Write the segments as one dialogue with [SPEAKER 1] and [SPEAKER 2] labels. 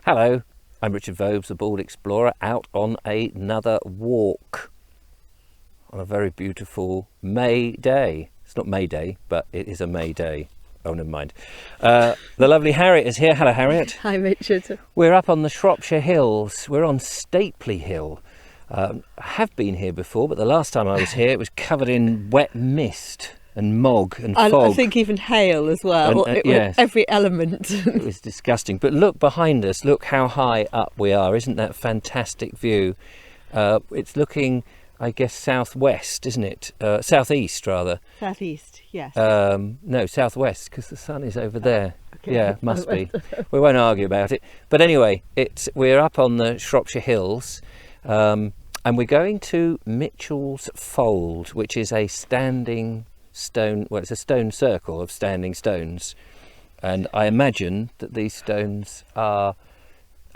[SPEAKER 1] Hello, I'm Richard Vobes, the Bald Explorer, out on another walk on a very beautiful May day. It's not May Day, but it is a May day. Oh, never mind. The lovely Harriet is here. Hello, Harriet.
[SPEAKER 2] Hi, Richard.
[SPEAKER 1] We're up on the Shropshire Hills. We're on Stapeley Hill. I have been here before, but the last time I was here, it was covered in wet mist and mog and fog.
[SPEAKER 2] I think even hail as well.
[SPEAKER 1] Yes.
[SPEAKER 2] Every element.
[SPEAKER 1] It was disgusting. But look behind us. Look how high up we are. Isn't that a fantastic view? It's looking, I guess, southwest, isn't it? Southeast, rather.
[SPEAKER 2] Southeast, yes.
[SPEAKER 1] No, southwest, because the sun is over there.
[SPEAKER 2] Okay.
[SPEAKER 1] Yeah, must be. We won't argue about it. But anyway, we're up on the Shropshire Hills, and we're going to Mitchell's Fold, which is a standing stone. Well, it's a stone circle of standing stones, and I imagine that these stones are,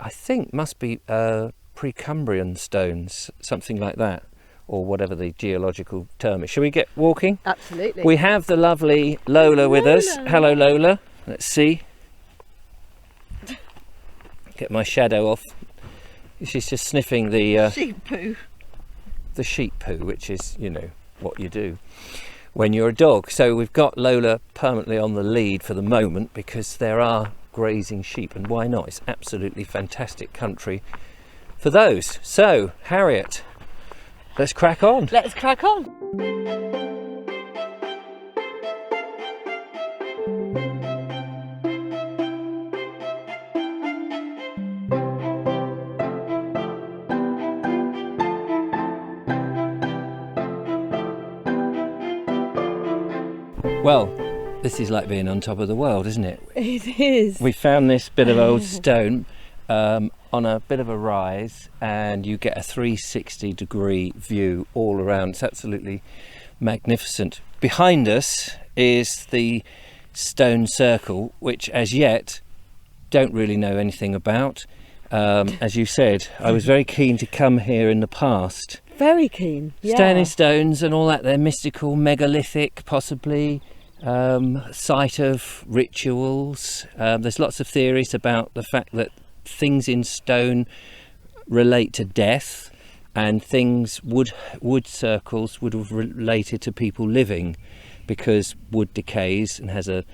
[SPEAKER 1] I think, must be Precambrian stones, something like that, or whatever the geological term is. Shall we get walking?
[SPEAKER 2] Absolutely.
[SPEAKER 1] We have the lovely Lola with us. Hello, Lola. Let's see. Get my shadow off. She's just sniffing the
[SPEAKER 2] sheep poo.
[SPEAKER 1] The sheep poo, which is, you know, what you do when you're a dog. So we've got Lola permanently on the lead for the moment because there are grazing sheep, and why not? It's absolutely fantastic country for those. So, Harriet, let's crack on.
[SPEAKER 2] Let's crack on.
[SPEAKER 1] Well, this is like being on top of the world, isn't it?
[SPEAKER 2] It is.
[SPEAKER 1] We found this bit of old stone on a bit of a rise, and you get a 360-degree view all around. It's absolutely magnificent. Behind us is the stone circle, which as yet don't really know anything about. As you said, I was very keen to come here in the past.
[SPEAKER 2] Very keen. Yeah.
[SPEAKER 1] Standing stones and all that, they're mystical, megalithic possibly, site of rituals. There's lots of theories about the fact that things in stone relate to death, and things, wood circles would have related to people living, because wood decays and has a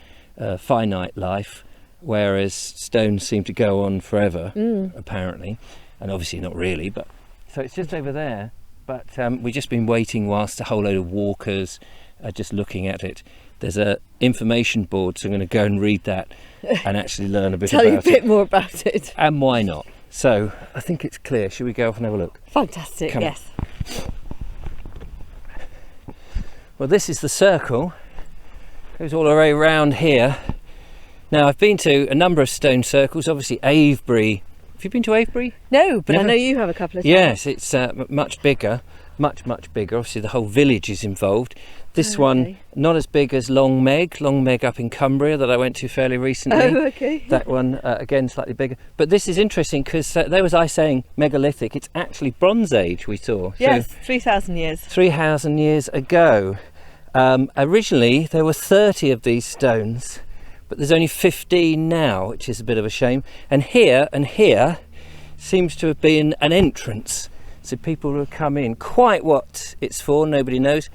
[SPEAKER 1] finite life, whereas stones seem to go on forever, apparently, and obviously not really. But so it's just over there. But we've just been waiting whilst a whole load of walkers are just looking at it. There's a information board, so I'm going to go and read that and actually learn a bit about it.
[SPEAKER 2] Tell you a bit more about it.
[SPEAKER 1] And why not? So I think it's clear. Should we go off and have a look?
[SPEAKER 2] Fantastic,
[SPEAKER 1] Come
[SPEAKER 2] yes.
[SPEAKER 1] Well, this is the circle. It goes all the way around here. Now, I've been to a number of stone circles, obviously Avebury. Have you been to Avebury?
[SPEAKER 2] No, but
[SPEAKER 1] Never?
[SPEAKER 2] I know you have a couple of times.
[SPEAKER 1] Yes, it's much bigger, much bigger. Obviously the whole village is involved. This one, not as big as Long Meg up in Cumbria that I went to fairly recently.
[SPEAKER 2] Oh, okay.
[SPEAKER 1] That one, again, slightly bigger. But this is interesting because there was I saying megalithic. It's actually Bronze Age we saw.
[SPEAKER 2] Yes,
[SPEAKER 1] So
[SPEAKER 2] 3,000 years.
[SPEAKER 1] 3,000 years ago. Originally there were 30 of these stones, but there's only 15 now, which is a bit of a shame. And here seems to have been an entrance, so people will come in. Quite what it's for, nobody knows,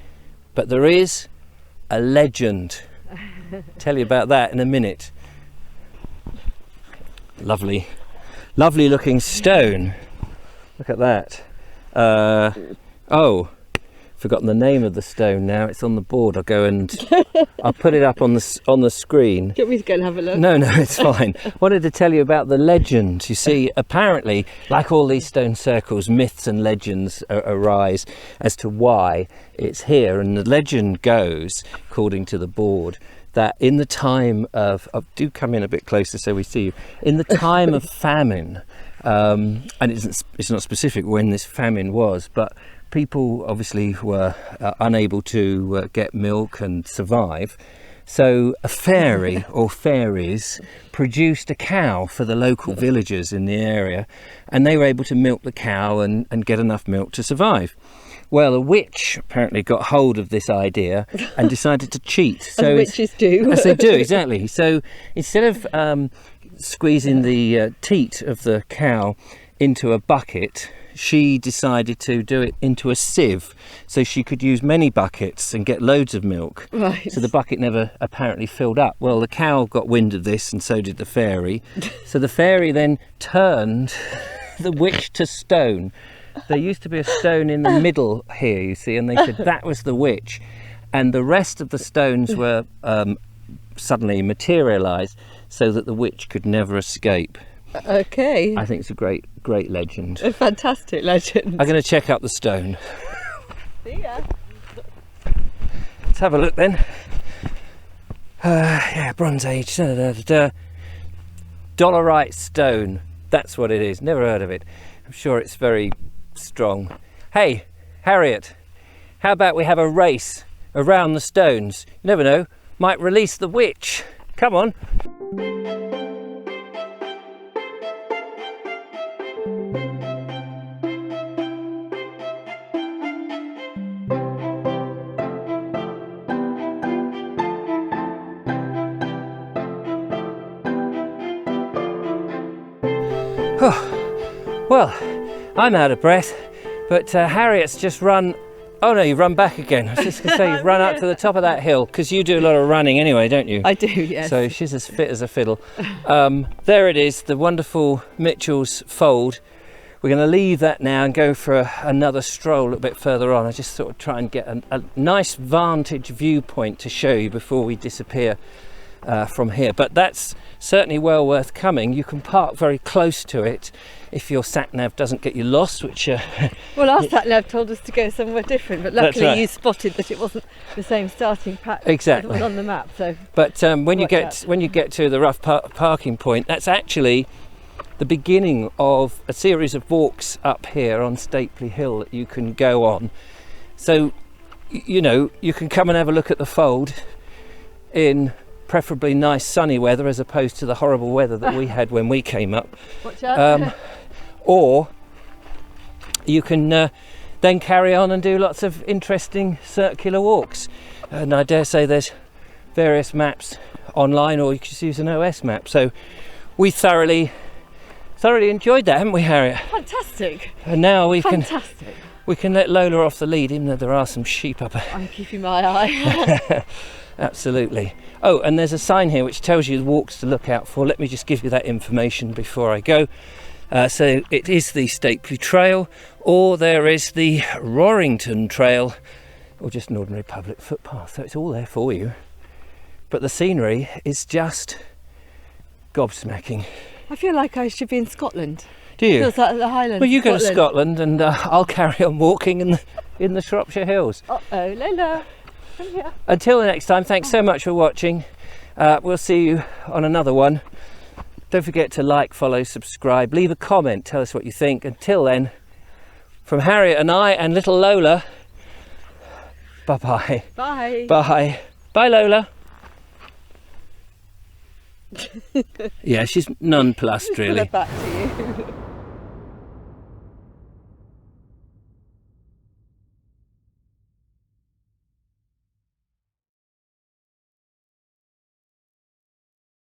[SPEAKER 1] but there is a legend. Tell you about that in a minute. Lovely looking stone. Look at that. Forgotten the name of the stone now. It's on the board. I'll go and I'll put it up on the screen.
[SPEAKER 2] Do you want me to go and have a look?
[SPEAKER 1] No, it's fine. Wanted to tell you about the legend. You see, apparently, like all these stone circles, myths and legends arise as to why it's here. And the legend goes, according to the board, that in the time of do come in a bit closer so we see you. In the time of famine, and it's not specific when this famine was, but people obviously were unable to get milk and survive. So a fairy or fairies produced a cow for the local villagers in the area, and they were able to milk the cow and get enough milk to survive. Well, a witch apparently got hold of this idea and decided to cheat.
[SPEAKER 2] So as witches do.
[SPEAKER 1] As they do, exactly. So instead of squeezing the teat of the cow into a bucket, she decided to do it into a sieve so she could use many buckets and get loads of milk.
[SPEAKER 2] Right.
[SPEAKER 1] So the bucket never apparently filled up. Well, the cow got wind of this and so did the fairy. So the fairy then turned the witch to stone. There used to be a stone in the middle here, you see, and they said that was the witch. And the rest of the stones were suddenly materialised so that the witch could never escape.
[SPEAKER 2] Okay.
[SPEAKER 1] I think it's a great legend.
[SPEAKER 2] A fantastic legend.
[SPEAKER 1] I'm going to check up the stone.
[SPEAKER 2] See ya.
[SPEAKER 1] Let's have a look then. Yeah, Bronze Age. Dolerite stone. That's what it is. Never heard of it. I'm sure it's very strong. Hey, Harriet, how about we have a race around the stones? You never know, might release the witch. Come on. Oh, well, I'm out of breath, but Harriet's just run. Oh no, you've run back again. I was just going to say, you've run up to the top of that hill, because you do a lot of running anyway, don't you?
[SPEAKER 2] I do, yes.
[SPEAKER 1] So she's as fit as a fiddle. There it is, the wonderful Mitchell's Fold. We're going to leave that now and go for another stroll a little bit further on. I just sort of try and get a nice vantage viewpoint to show you before we disappear from here. But that's certainly well worth coming. You can park very close to it if your sat-nav doesn't get you lost, which
[SPEAKER 2] well, our sat-nav told us to go somewhere different, but luckily
[SPEAKER 1] right.
[SPEAKER 2] you spotted that it wasn't the same starting path
[SPEAKER 1] Exactly.
[SPEAKER 2] that was on the map. So,
[SPEAKER 1] but when you get to the rough parking point, that's actually the beginning of a series of walks up here on Stapeley Hill that you can go on. So, you know, you can come and have a look at the fold in preferably nice sunny weather as opposed to the horrible weather that we had when we came up.
[SPEAKER 2] Watch out.
[SPEAKER 1] Or you can then carry on and do lots of interesting circular walks. And I dare say there's various maps online, or you could just use an OS map. So we thoroughly enjoyed that, haven't we, Harriet?
[SPEAKER 2] Fantastic.
[SPEAKER 1] And now we can let Lola off the lead, even though there are some sheep up there.
[SPEAKER 2] I'm keeping my eye.
[SPEAKER 1] Absolutely. Oh, and there's a sign here which tells you the walks to look out for. Let me just give you that information before I go. So it is the Stapeley Trail, or there is the Rorrington Trail, or just an ordinary public footpath. So it's all there for you. But the scenery is just gobsmacking.
[SPEAKER 2] I feel like I should be in Scotland.
[SPEAKER 1] Do you?
[SPEAKER 2] Feels like the Highlands.
[SPEAKER 1] Well, you go to Scotland and I'll carry on walking in the Shropshire Hills.
[SPEAKER 2] Uh-oh, Lola. Come here.
[SPEAKER 1] Until the next time, thanks so much for watching. We'll see you on another one. Don't forget to like, follow, subscribe, leave a comment, tell us what you think. Until then, from Harriet and I and little Lola, bye-bye.
[SPEAKER 2] Bye.
[SPEAKER 1] Bye. Bye, Lola. Yeah, she's nonplussed, really.
[SPEAKER 2] Back to you.